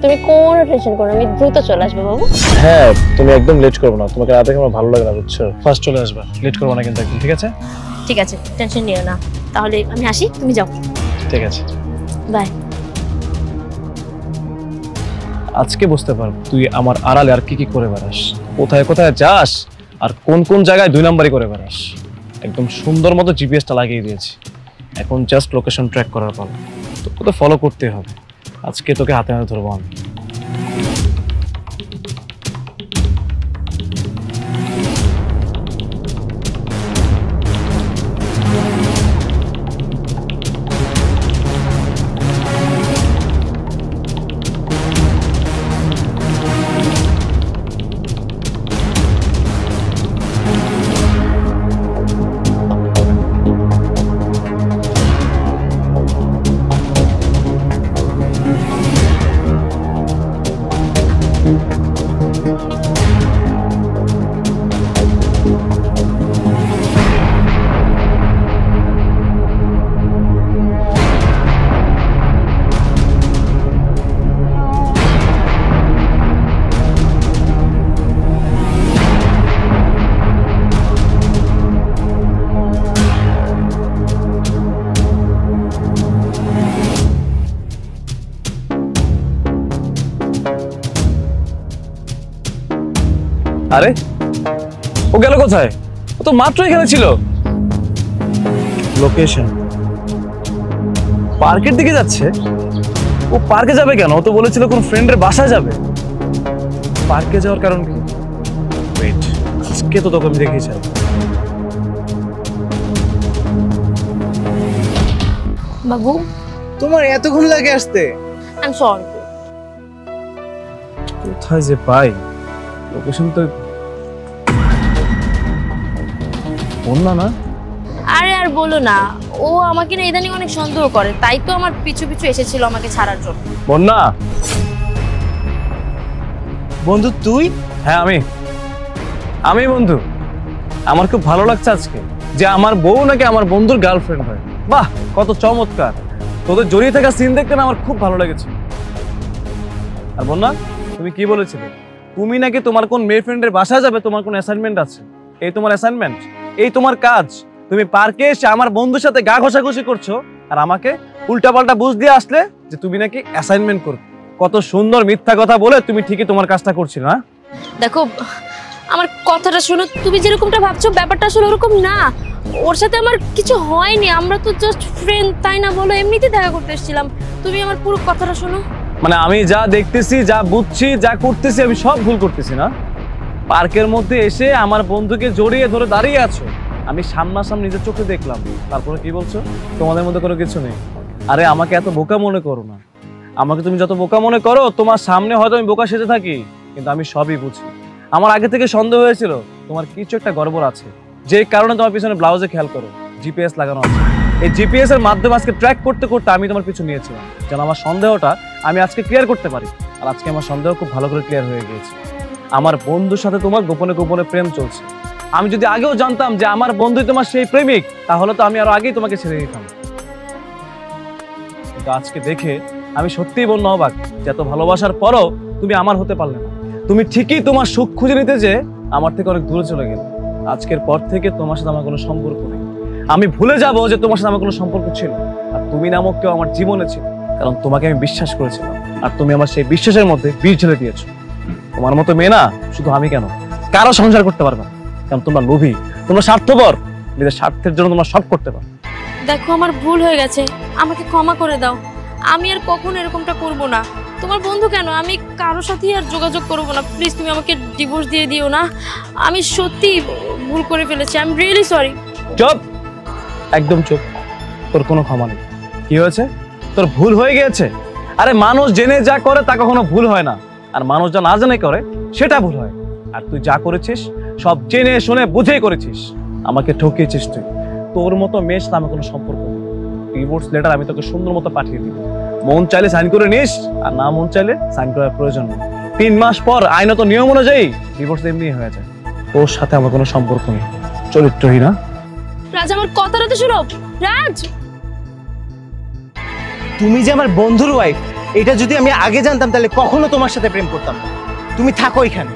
তুমি কোনো টেনশন করো না, আমি দ্রুত চলে আসবো বাবু। হ্যাঁ, তুমি একদম লেট করবে না, তোমাকে রাতে আমার ভালো লাগে না, বুঝছো? ফার্স্ট চলে আসবে, লেট করবে না কিন্তু একদম, ঠিক আছে? ঠিক আছে, টেনশন নিও না। তাহলে আমি আসি, তুমি যাও। ঠিক আছে, বাই। আজকে বুঝতে পারবো তুই আমার আড়ালে আর কি কি করে বেড়াস, কোথায় কোথায় যাস, আর কোন কোন জায়গায় 2 নাম্বারই করে বেড়াস। একদম সুন্দর মতো জিপিএসটা লাগিয়ে দিয়েছি, এখন জাস্ট লোকেশন ট্র্যাক করার পর তোকে তো ফলো করতে হবে। আজকে তোকে হাতে হাতে ধরবো আমি। আরে ও গেল কোথায়? ও তো মাত্র এখানে ছিল। লোকেশন পার্কের দিকে যাচ্ছে। ও পার্কে যাবে কেন? ও তো বলেছিল কোন ফ্রেন্ডের বাসায় যাবে। পার্কে যাওয়ার কারণ কি? ওয়েট, আজকে তো তোকে আমি দেখেছি। বাবু, তোমার এতক্ষণ লাগে আসতে? I am sorry. কোথায় যে পাই লোকেশন তো বললা না? আরে আর বলো না, ও আমাকে না ইদানিং অনেক সন্দেহ করে, তাই তো আমার পিছু পিছু এসেছিল আমাকে ছাড়ার জন্য। বন্যা, বন্ধু তুই? হ্যাঁ আমি বন্ধু। আমার খুব ভালো লাগছে আজকে যে আমার বউ নাকি আমার বন্ধুর গার্লফ্রেন্ড হয়। বাহ, কত চমৎকার! তোদের জড়িয়ে থাকা সিন দেখতে না আমার খুব ভালো লেগেছে। আর বন্যা, তুমি কি বলেছিলে? তুমি নাকি তোমার কোন মেয়ে ফ্রেন্ডের বাসায় যাবে, তোমার কোন অ্যাসাইনমেন্ট আছে। এই তোমার অ্যাসাইনমেন্ট, এই তোমার কাজ। তুমি পার্কে এসে আমার বন্ধুর সাথে গা ঘষাঘষি করছো, আর আমাকে উল্টাপাল্টা বুঝ দিয়ে আসলে যে তুমি নাকি অ্যাসাইনমেন্ট করবে। কত সুন্দর মিথ্যা কথা বলে তুমি ঠিকই তোমার কাজটা করছিলে না? দেখো, আমার কথাটা শোনো। তুমি যেরকমটা ভাবছো ব্যাপারটা আসলে ওরকম না। ওর সাথে আমার কিছু হয়নি, আমরা তো জাস্ট ফ্রেন্ড, তাই না বলো? এমনিতেই দেখা করতে এসেছিলাম। তুমি আমার পুরো কথাটা শোনো। মানে আমি যা দেখতেছি, যা বুঝছি, যা করতেছি, আমি সব ভুল করতেছি না? পার্কের মধ্যে এসে আমার বন্ধুকে জড়িয়ে ধরে দাঁড়িয়ে আছো, আমি সামনাসামনি নিজের চোখে দেখলাম। তারপরে কি বলছো তোমাদের মধ্যে কোনো কিছু নেই? আরে আমাকে এত বোকা মনে করো না। আমাকে তুমি যত বোকা মনে করো, তোমার সামনে হয়তো আমি বোকা সেজে থাকি, কিন্তু আমি সবই বুঝি। আমার আগে থেকে সন্দেহ হয়েছিল তোমার কিছু একটা গড়বড় আছে, যে কারণে তোমার পিছনে ব্লাউজে খেয়াল করো জিপিএস লাগানো আছে। এই জিপিএস এর মাধ্যমে আজকে ট্র্যাক করতে করতে আমি তোমার পিছু নিয়েছিলাম, যেন আমার সন্দেহটা আমি আজকে ক্লিয়ার করতে পারি। আর আজকে আমার সন্দেহ খুব ভালো করে ক্লিয়ার হয়ে গিয়েছে। আমার বন্ধুর সাথে তোমার গোপনে গোপনে প্রেম চলছে। আমি যদি আগেও জানতাম যে আমার বন্ধুই তোমার সেই প্রেমিক, তাহলে তো আমি আরো আগেই তোমাকে ছেড়ে দিতাম। কিন্তু আজকে দেখে আমি সত্যিই বন্য অবাক যে এত ভালোবাসার পরও তুমি আমার হতে পারলে না। তুমি ঠিকই তোমার সুখ খুঁজে নিতে যে আমার থেকে অনেক দূরে চলে গেলে। আজকের পর থেকে তোমার সাথে আমার কোনো সম্পর্ক নেই। আমি ভুলে যাব যে তোমার সাথে আমার কোনো সম্পর্ক ছিল, আর তুমি নামক কেউ আমার জীবনে ছিল, কারণ তোমাকে আমি বিশ্বাস করেছিলাম, আর তুমি আমার সেই বিশ্বাসের মধ্যে বিষ ঢেলে দিয়েছো। তোমার মতো মেয়ে না শুধু আমি কেন, কারো সংসার করতে পারবে না, কারণ তোমরা লোভী, তোমরা স্বার্থপর, নিজের স্বার্থের জন্য তোমরা সব করতে পারো। দেখো, আমার ভুল হয়ে গেছে, আমাকে ক্ষমা করে দাও। আমি আর কখনো এরকমটা করব না। তোমার বন্ধু কেন, আমি কারোর সাথেই আর যোগাযোগ করব না। প্লিজ তুমি আমাকে ডিভোর্স দিয়ে দিও না। আমি সত্যি ভুল করে ফেলেছি, আই এম রিয়েলি সরি। চুপ, একদম চুপ। তোর কোনো ক্ষমা নেই। কি হয়েছে? তোর ভুল হয়ে গিয়েছে। আরে মানুষ জেনে যা করে তা কখনো ভুল হয় না, আর মানুষ যা না জেনে করে সেটা ভুল হয়। আর তুই যা করেছিস সব জেনে শুনে বুঝেই করেছিস। আমাকে ঠকিয়েছিস তুই। তোর মতো মেয়ের সাথে আমার কোনো সম্পর্ক নেই। ডিভোর্স লেটার আমি তোকে সুন্দর মতো পাঠিয়ে দিব। মন চাইলে সাইন করে নিস, আর না মন চাইলে সাইন করার প্রয়োজন নেই। 3 মাস পর আইনত নিয়ম অনুযায়ী ডিভোর্স এমনি হয়ে যায়। তোর সাথে আমার কোনো সম্পর্ক নেই, চরিত্রহীনা। রাজ, আমার কথাটা তো শোনো। রাজ, তুমি যে আমার বন্ধুর ওয়াইফ এটা যদি আমি আগে জানতাম তাহলে কখনো তোমার সাথে প্রেম করতাম না। তুমি থাকো এখানে।